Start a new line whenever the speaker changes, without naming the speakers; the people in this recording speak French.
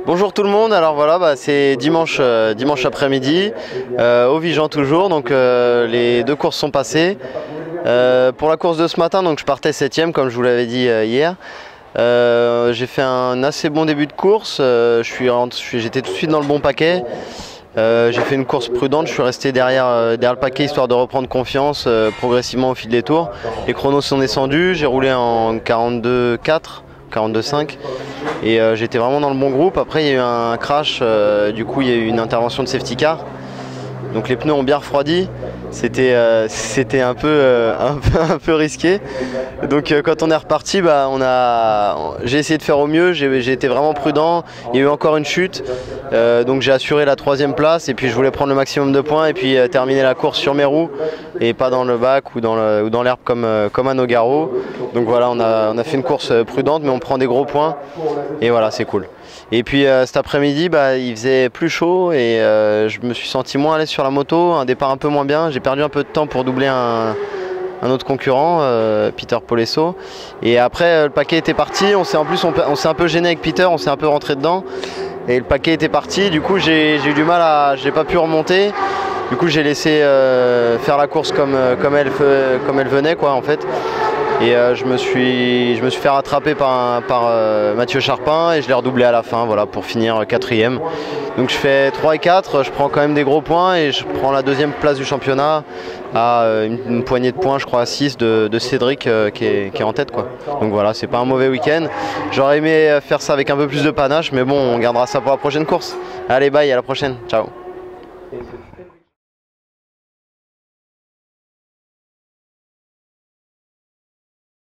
Bonjour tout le monde, alors voilà, c'est dimanche après-midi, au Vigan toujours, donc les deux courses sont passées. Pour la course de ce matin, donc je partais 7ème comme je vous l'avais dit hier. J'ai fait un assez bon début de course, j'étais tout de suite dans le bon paquet. J'ai fait une course prudente, je suis resté derrière le paquet histoire de reprendre confiance progressivement au fil des tours. Les chronos sont descendus, j'ai roulé en 42,4. 42,5 et j'étais vraiment dans le bon groupe. Après il y a eu un crash, du coup il y a eu une intervention de safety car, donc les pneus ont bien refroidi. C'était un peu risqué. Donc quand on est reparti, j'ai essayé de faire au mieux, j'ai été vraiment prudent. Il y a eu encore une chute, donc j'ai assuré la 3e place et puis je voulais prendre le maximum de points et puis terminer la course sur mes roues et pas dans le bac ou dans l'herbe comme à Nogaro. Donc voilà, on a fait une course prudente mais on prend des gros points et voilà, c'est cool. Et puis cet après-midi, il faisait plus chaud et je me suis senti moins à l'aise sur la moto, un départ un peu moins bien. J'ai perdu un peu de temps pour doubler un autre concurrent, Peter Polesso. Et après, le paquet était parti. On s'est un peu gêné avec Peter, on s'est un peu rentré dedans. Et le paquet était parti. Du coup, j'ai eu du mal j'ai pas pu remonter. Du coup, j'ai laissé faire la course comme elle venait, quoi, en fait. Et je me suis fait rattraper par Mathieu Charpin et je l'ai redoublé à la fin, voilà, pour finir 4ème. Donc je fais 3 et 4, je prends quand même des gros points et je prends la 2e place du championnat à une poignée de points, je crois à 6 de Cédric qui est en tête, quoi. Donc voilà, c'est pas un mauvais week-end. J'aurais aimé faire ça avec un peu plus de panache, mais bon, on gardera ça pour la prochaine course. Allez, bye, à la prochaine, ciao.